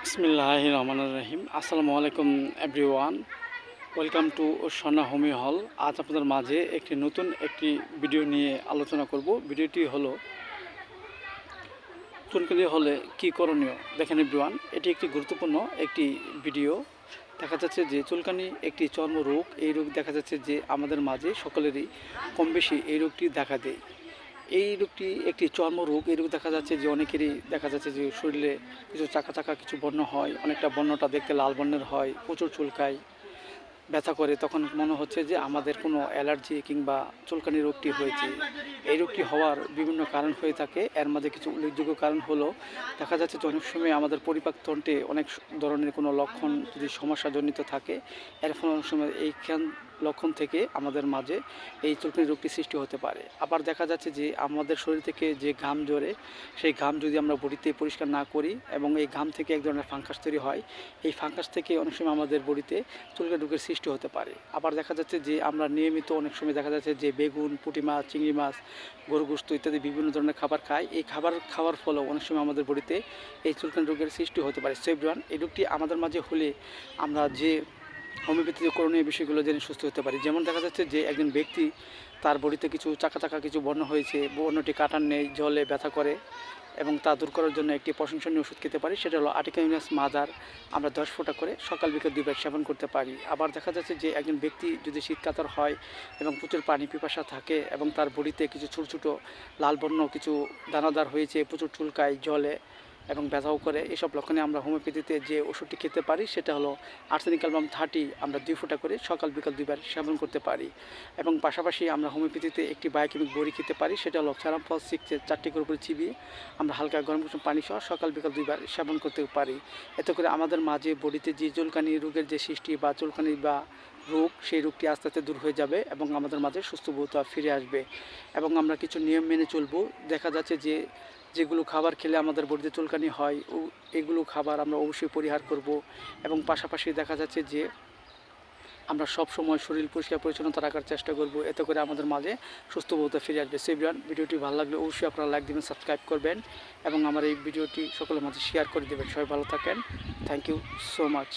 বিসমিল্লাহির রহমানির রহিম। আসসালামু আলাইকুম এভরিওয়ান। ওয়েলকাম টু সোনা হোমি হল। আজ আপনাদের মাঝে নতুন একটি ভিডিও নিয়ে আলোচনা করব। ভিডিওটি হলো চুলকানি হলে কি করণীয়। দেখেন এভরিওয়ান, এটি একটি গুরুত্বপূর্ণ একটি ভিডিও। দেখা যাচ্ছে যে চুলকানি একটি চর্মরোগ। এই রোগ দেখা যাচ্ছে যে আমাদের মাঝে সকলেরই কম বেশি এই রোগটি দেখা দেয়। এই রোগটি একটি চর্মরোগ। এই রোগ দেখা যাচ্ছে যে অনেকেরই দেখা যাচ্ছে যে শরীরে কিছু চাকা চাকা কিছু বর্ণ হয়, অনেকটা বর্ণটা দেখতে লাল বর্ণের হয়, প্রচুর চুলকায়, ব্যথা করে। তখন মনে হচ্ছে যে আমাদের কোনো অ্যালার্জি কিংবা চুলকানি রোগটি হয়েছে। এই রোগটি হওয়ার বিভিন্ন কারণ হয়ে থাকে। এর মাঝে কিছু উল্লেখযোগ্য কারণ হলো দেখা যাচ্ছে যে অনেক সময় আমাদের পরিপাকতন্ত্রে অনেক ধরনের কোনো লক্ষণ যদি সমস্যাজনিত থাকে, এর ফলে অনেক সময় এইখান লক্ষণ থেকে আমাদের মাঝে এই চুলকানি রোগটি সৃষ্টি হতে পারে। আবার দেখা যাচ্ছে যে আমাদের শরীর থেকে যে ঘাম ঝরে, সেই ঘাম যদি আমরা বডিতে পরিষ্কার না করি এবং এই ঘাম থেকে এক ধরনের ফাঙ্গাস তৈরি হয়, এই ফাঙ্গাস থেকে অনেক সময় আমাদের বডিতে চুলকানি রোগের সৃষ্টি হতে পারে। আবার দেখা যাচ্ছে যে আমরা নিয়মিত অনেক সময় দেখা যাচ্ছে যে বেগুন, পুঁটি মাছ, চিংড়ি মাছ, গরু গোশত ইত্যাদি বিভিন্ন ধরনের খাবার খাই। এই খাবার খাওয়ার ফলেও অনেক সময় আমাদের বডিতে এই চুলকানি রোগের সৃষ্টি হতে পারে। সো এভরিওয়ান, এই রোগটি আমাদের মাঝে হলে আমরা যে হোমিওপ্যাথিতে করণীয় বিষয়গুলো জেনে সুস্থ হতে পারি। যেমন দেখা যাচ্ছে যে একজন ব্যক্তি তার বডিতে কিছু চাকা চাকা কিছু বর্ণ হয়েছে, বর্ণটি কাটার নেই, জলে ব্যথা করে এবং তা দূর করার জন্য একটি প্রশংসনীয় ওষুধ খেতে পারি। সেটা হলো আর্টিকামিনাস মাদার। আমরা 10 ফোঁটা করে সকাল বিকেল 2 বার সেবন করতে পারি। আবার দেখা যাচ্ছে যে একজন ব্যক্তি যদি শীতকাতর হয় এবং প্রচুর পানি পিপাসা থাকে এবং তার বডিতে কিছু ছোটো ছোটো লাল বর্ণ কিছু দানাদার হয়েছে, প্রচুর চুলকায়, জলে এবং ব্যথাও করে, এসব লক্ষণে আমরা হোমিওপ্যাথিতে যে ওষুধটি খেতে পারি সেটা হলো আর্সেনিক অ্যালবাম 30। আমরা 2 ফোঁটা করে সকাল বিকাল 2 বার সেবন করতে পারি। এবং পাশাপাশি আমরা হোমিওপ্যাথিতে একটি বায়োকেমিক বড়ি খেতে পারি। সেটা হলো ক্যারামফল 6 4টি করে উপরে চিবিয়ে আমরা হালকা গরম কুসুম পানি সহ সকাল বিকাল 2 বার সেবন করতে পারি। এতে করে আমাদের মাঝে বডিতে যে চুলকানি রোগের যে সৃষ্টি বা চুলকানি বা রোগ, সেই রোগটি আস্তে আস্তে দূর হয়ে যাবে এবং আমাদের মাঝে সুস্থবোধ ফিরে আসবে। এবং আমরা কিছু নিয়ম মেনে চলবো। দেখা যাচ্ছে যে যেগুলো খাবার খেলে আমাদের বডিতে চুলকানি হয়, এগুলো খাবার আমরা অবশ্যই পরিহার করব। এবং পাশাপাশি দেখা যাচ্ছে যে আমরা সব সময় শরীর পরিষ্কার পরিচ্ছন্নতা রাখার চেষ্টা করব। এতে করে আমাদের মাঝে সুস্থবোধ ফিরে আসবে। সো এভরিওয়ান, ভিডিওটি ভালো লাগলে অবশ্যই আপনারা লাইক দেবেন, সাবস্ক্রাইব করবেন এবং আমার এই ভিডিওটি সকলের মাঝে শেয়ার করে দেবেন। সবাই ভালো থাকেন। Thank you so much.